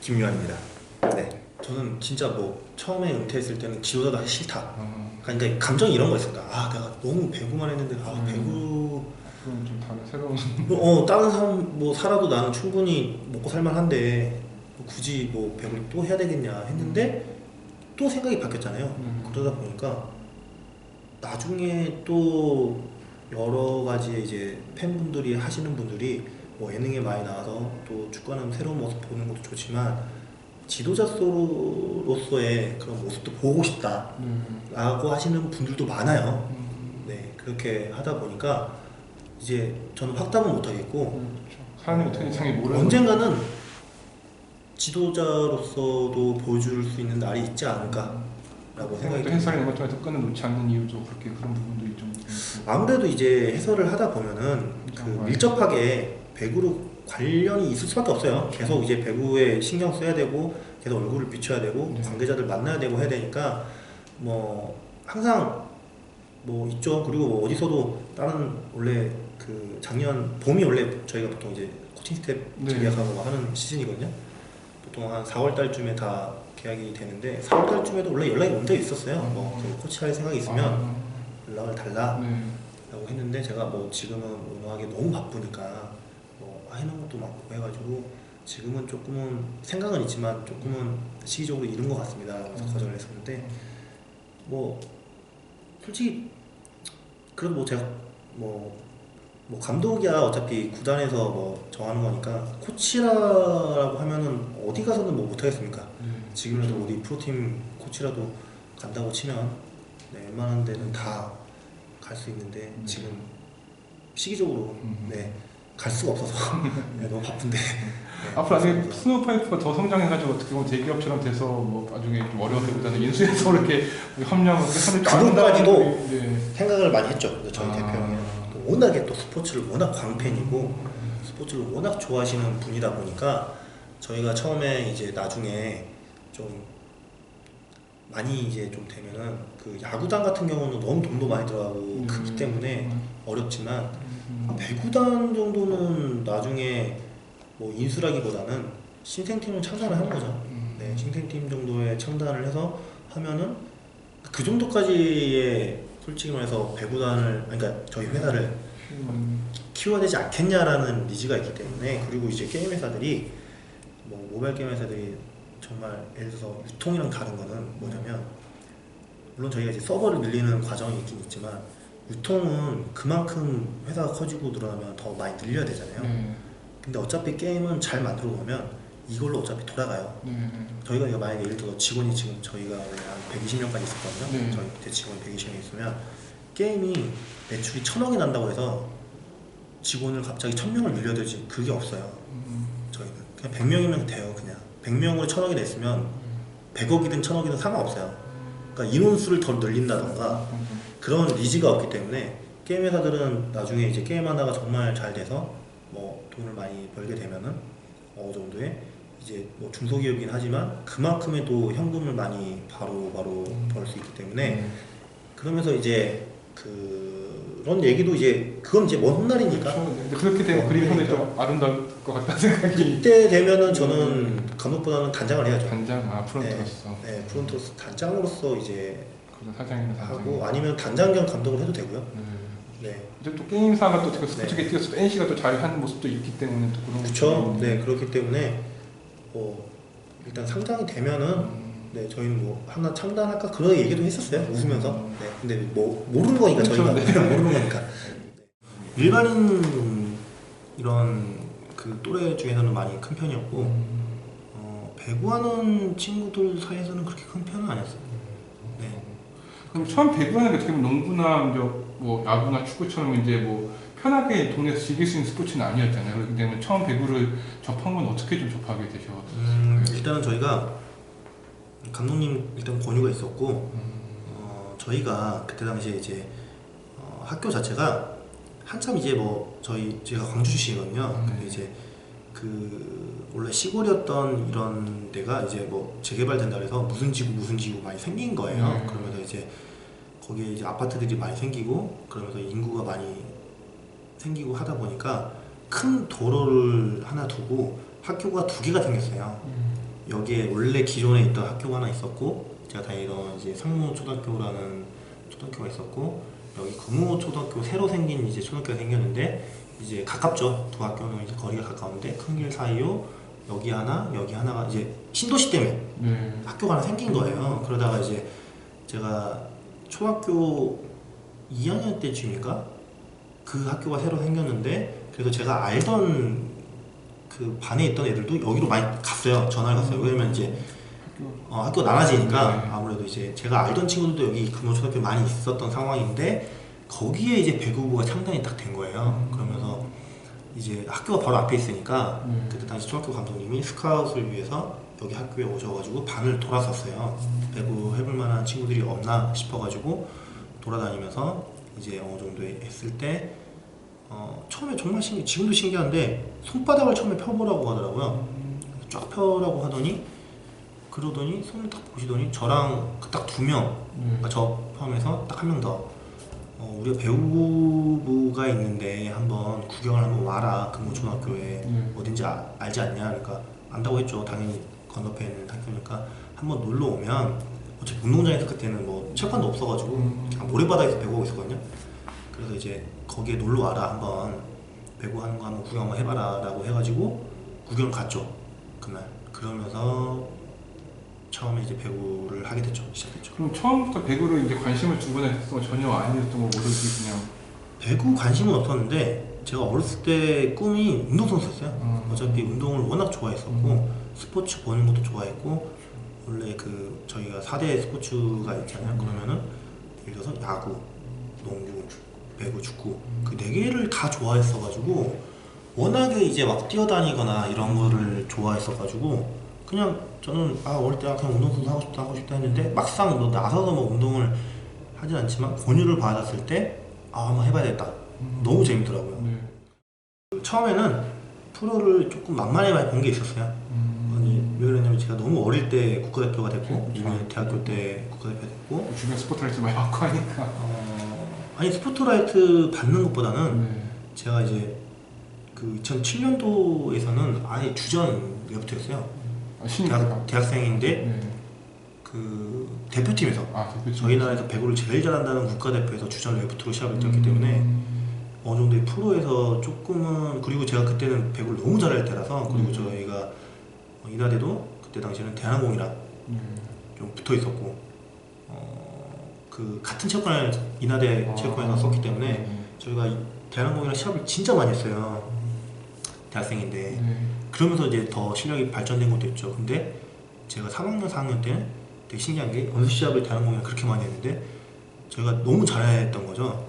김유한입니다. 네, 저는 진짜 뭐 처음에 은퇴했을 때는 지도자도 하기 싫다. 그러니까 감정이 이런 거 있습니다. 아, 내가 너무 배구만 했는데 배구 그럼 좀 다른 새로운 다른 사람 뭐 살아도 나는 충분히 먹고 살만한데 뭐 굳이 뭐 배구를 또 해야 되겠냐 했는데 또 생각이 바뀌었잖아요. 그러다 보니까 나중에 또 여러 가지 이제 팬분들이 하시는 분들이 뭐 예능에 많이 나와서 또 축구하는 새로운 모습 보는 것도 좋지만 지도자로서의 그런 모습도 보고 싶다 라고 하시는 분들도 많아요. 네, 그렇게 하다 보니까 이제 저는 확답은 못하겠고 사람이 어떻게 이상이 모르는 언젠가는 지도자로서도 보여줄 수 있는 날이 있지 않을까 라고 생각이 듭니다. 해설을 이런 것 통해서 끈을 놓지 않는 이유도 그렇게 그런 부분들이 좀 아무래도 이제 해설을 하다 보면은 그 밀접하게 배구로 관련이 있을 수밖에 없어요. 계속 이제 배구에 신경 써야 되고 계속 얼굴을 비춰야 되고 관계자들 만나야 되고 해야 되니까 뭐 항상 뭐 있죠. 그리고 뭐 어디서도 다른 원래 그 작년 봄이 원래 저희가 보통 이제 코칭 스텝 계약하고 하는 시즌이거든요. 보통 한 4월 달쯤에 다 계약이 되는데 4월 달쯤에도 원래 연락이 온 적 있었어요. 뭐 코치할 생각이 있으면 연락을 달라 라고 했는데 제가 뭐 지금은 워낙에 너무 바쁘니까 뭐 해놓은 것도 많고 해가지고 지금은 조금은 생각은 있지만 조금은 시기적으로 이른 것 같습니다. 그래서 거절을 했었는데 뭐 솔직히 그래도 뭐 제가 뭐 감독이야 어차피 구단에서 뭐 정하는 거니까 코치라고 하면은 어디 가서는 뭐 못하겠습니까? 지금이라도 우리 프로팀 코치라도 간다고 치면 네, 웬만한 데는 다 갈 수 있는데 지금 시기적으로 네, 갈 수가 없어서 네, 너무 바쁜데 네, 앞으로 나중에 스노우파이프가 더 성장해가지고 어떻게 보면 대기업처럼 돼서 뭐 나중에 좀 어려워서보다는 인수해서 이렇게 협력을 그것까지도 생각을 많이 했죠. 저희 대표형이 워낙에 또 스포츠를 워낙 광팬이고 스포츠를 워낙 좋아하시는 분이다 보니까 저희가 처음에 이제 나중에 좀 많이 이제 좀 되면은 그 야구단 같은 경우는 너무 돈도 많이 들어가고 크기 때문에 어렵지만 배구단 정도는 나중에 뭐 인수라기보다는 신생팀을 창단을 하는 거죠. 네, 신생팀 정도의 창단을 해서 하면은 그 정도까지의 솔직히 말해서 배구단을 그러니까 저희 회사를 키워야 되지 않겠냐라는 니즈가 있기 때문에 그리고 이제 게임 회사들이 뭐 모바일 게임 회사들이 정말 예를 들어서 유통이랑 다른 거는 뭐냐면 물론 저희가 이제 서버를 늘리는 과정이 있긴 있지만 유통은 그만큼 회사가 커지고 늘어나면 더 많이 늘려야 되잖아요. 근데 어차피 게임은 잘 만들어 놓으면 이걸로 어차피 돌아가요. 저희가 이거 만약에 예를 들어 직원이 지금 저희가 원래 한 120명까지 있었거든요. 저희 밑에 직원이 120명 있으면 게임이 매출이 1000억이 난다고 해서 직원을 갑자기 1000명을 늘려야 되지 그게 없어요. 저희는 그냥 100명이면 돼요. 그냥 100명으로 1000억이 냈으면 100억이든 1000억이든 상관없어요. 그러니까 인원수를 더 늘린다던가 그런 니즈가 없기 때문에 게임 회사들은 나중에 이제 게임 하나가 정말 잘 돼서 뭐 돈을 많이 벌게 되면은 어느 정도의 이제 뭐 중소기업이긴 하지만 그만큼의 또 현금을 많이 바로 벌 수 있기 때문에 그러면서 이제 그런 얘기도 이제 그건 이제 먼 훗날이니까 그렇게 되면 그림이 상당히 좀 아름다울 것 같다는 생각이 그때 되면은 저는 감독보다는 단장을 해야죠. 단장? 프론트로서 네, 프론트로서 단장으로서 이제 사장이나 하고 아니면 단장 겸 감독을 해도 되고요. 네. 이제 또 게임사가 또 스포츠계 뛰어서 NC가 또 잘하는 모습도 있기 때문에 또 그런 그렇죠. 네, 그렇기 때문에 뭐 일단 상장이 되면은 네, 저희는 뭐 하나 창단할까 그런 얘기도 했었어요. 웃으면서. 네, 근데 뭐 모르는 거니까 저희가 모르는 거니까. 일반인 이런 그 또래 중에서는 많이 큰 편이었고 배구하는 친구들 사이에서는 그렇게 큰 편은 아니었어요. 네. 그럼 처음 배구하는 게 어떻게 보면 농구나 뭐 야구나 축구처럼 이제 뭐 편하게 동네에서 즐길 수 있는 스포츠는 아니었잖아요. 그렇기 때문에 처음 배구를 접한 건 어떻게 좀 접하게 되셨어요? 일단은 저희가 감독님 일단 권유가 있었고 저희가 그때 당시에 이제 학교 자체가 한참 이제 뭐 제가 광주 출신이거든요. 근데 이제 그 원래 시골이었던 이런 데가 이제 뭐 재개발된다 그래서 무슨 지구 많이 생긴 거예요. 그러면서 이제 거기에 이제 아파트들이 많이 생기고 그러면서 인구가 많이 생기고 하다 보니까 큰 도로를 하나 두고 학교가 2개가 생겼어요. 여기에 원래 기존에 있던 학교가 하나 있었고 제가 다니던 이제 상무초등학교라는 초등학교가 있었고 여기 금호초등학교 새로 생긴 이제 초등학교가 생겼는데 이제 가깝죠. 두 학교는 이제 거리가 가까운데 큰 길 사이요. 여기 하나 여기 하나가 이제 신도시 때문에 학교가 하나 생긴 거예요. 그러다가 이제 제가 초등학교 2학년 때쯤인가 그 학교가 새로 생겼는데 그래서 제가 알던 그 반에 있던 애들도 여기로 많이 갔어요. 전화를 갔어요. 왜냐면 이제 학교 나눠지니까 아무래도 이제 제가 알던 친구들도 여기 금호초등학교 많이 있었던 상황인데 거기에 이제 배구부가 창단이 딱 된 거예요. 그러면서 이제 학교가 바로 앞에 있으니까 그때 당시 초등학교 감독님이 스카웃을 위해서 여기 학교에 오셔가지고 반을 돌았었어요. 배구 해볼 만한 친구들이 없나 싶어가지고 돌아다니면서 이제 어느 정도 했을 때 처음에 정말 지금도 신기한데 손바닥을 처음에 펴보라고 하더라고요. 쫙 펴라고 하더니 그러더니 손을 딱 보시더니 저랑 딱 2명 저 포함해서 딱 1명 더 우리가 배구부가 있는데 한번 구경을 한번 와라. 금호초등학교에 어딘지 알지 않냐. 그러니까 안다고 했죠. 당연히 건너편에 있는 학교니까 한번 놀러 오면 어차피 운동장에서 그때는 뭐 체육관도 없어가지고 그냥 모래바닥에서 배구하고 있었거든요. 그래서 이제 거기에 놀러 와라. 한번 배구하는 거 한번 구경 한번 해봐라 라고 해가지고 구경을 갔죠. 그날. 그러면서 처음에 이제 배구를 하게 됐죠. 시작했죠. 그럼 처음부터 배구를 이제 관심을 두거나 했던 거 전혀 아니었던 거 모르지 그냥 배구 관심은 없었는데 제가 어렸을 때 꿈이 운동선수였어요. 어차피 운동을 워낙 좋아했었고 스포츠 보는 것도 좋아했고 원래 그 저희가 4대 스포츠가 있잖아요. 그러면은 예를 들어서 야구, 농구, 배구, 축구 그 4개를 다 좋아했어가지고 워낙에 이제 막 뛰어다니거나 이런 거를 좋아했어가지고 그냥 저는 어릴 때 그냥 운동선수 하고 싶다 했는데 막상 너 나서서 뭐 운동을 하진 않지만 권유를 받았을 때 한번 해봐야겠다. 너무 재밌더라고요. 처음에는 프로를 조금 만만히 많이 본 게 있었어요. 왜 그러냐면 제가 너무 어릴 때 국가대표가 됐고 이미 대학교 때 국가대표가 됐고 주변 스포트라이트 많이 받고 하니까 아니 스포트라이트 받는 것보다는 제가 이제 그 2007년도에서는 아예 주전 레프트였어요. 대학생인데 그 대표팀에서 저희 나라에서 배구를 제일 잘한다는 국가대표에서 주전 레프트로 시합을 뛰었기 때문에 어느 정도의 프로에서 조금은 그리고 제가 그때는 배구를 너무 잘할 때라서 그리고 저희가 이나대도 그때 당시에는 대한항공이랑 좀 붙어 있었고 그 같은 체육관에 이나대 체육관에 썼기 때문에 저희가 대한항공이랑 시합을 진짜 많이 했어요. 대학생인데 그러면서 이제 더 실력이 발전된 것도 있죠. 근데 제가 3학년 4학년 때는 되게 신기한 게 연습 시합을 대한항공이랑 그렇게 많이 했는데 저희가 너무 잘했던 거죠.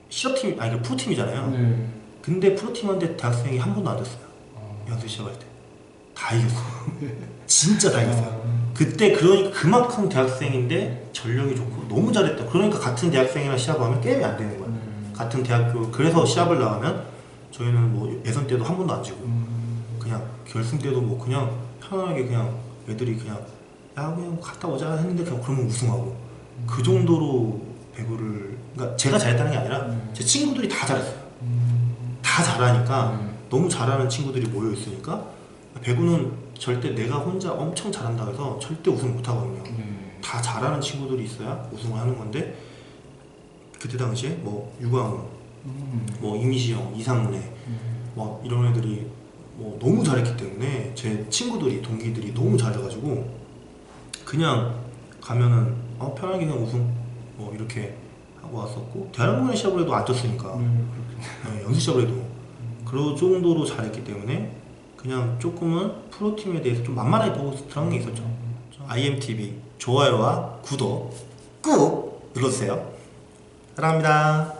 실업팀 아니 프로팀이잖아요. 근데 프로팀한테 대학생이 한 번도 안 졌어요. 연습 시합할 때 다 이겼어요. 진짜 다 이겼어요. 그때 그러니까 그만큼 대학생인데 전력이 좋고 너무 잘했다. 그러니까 같은 대학생이랑 시합하면 게임이 안 되는 거야. 같은 대학교 그래서 시합을 나가면 저희는 뭐 예선 때도 한 번도 안 지고 그냥 결승 때도 뭐 그냥 편안하게 그냥 애들이 그냥 그냥 갔다 오자 했는데 그냥 그러면 우승하고 그 정도로 배구를 그러니까 제가 잘했다는 게 아니라 제 친구들이 다 잘했어요. 다 잘하니까 너무 잘하는 친구들이 모여 있으니까 배구는 절대 내가 혼자 엄청 잘한다고 해서 절대 우승 못 하거든요. 다 잘하는 친구들이 있어야 우승을 하는 건데 그때 당시에 뭐 유광우, 뭐 이미시영, 이상문에 뭐 이런 애들이 뭐 너무 잘했기 때문에 제 친구들이 동기들이 너무 잘해가지고 그냥 가면은 편하게 그냥 우승 뭐 이렇게 하고 왔었고 대한항공의 시합을 해도 안 졌으니까 연습 시합을 해도 그런 정도로 잘했기 때문에 그냥 조금은 프로팀에 대해서 좀 만만하게 보고 들어간 게 있었죠. IMTV 좋아요와 구독 꾹 눌러주세요. 사랑합니다.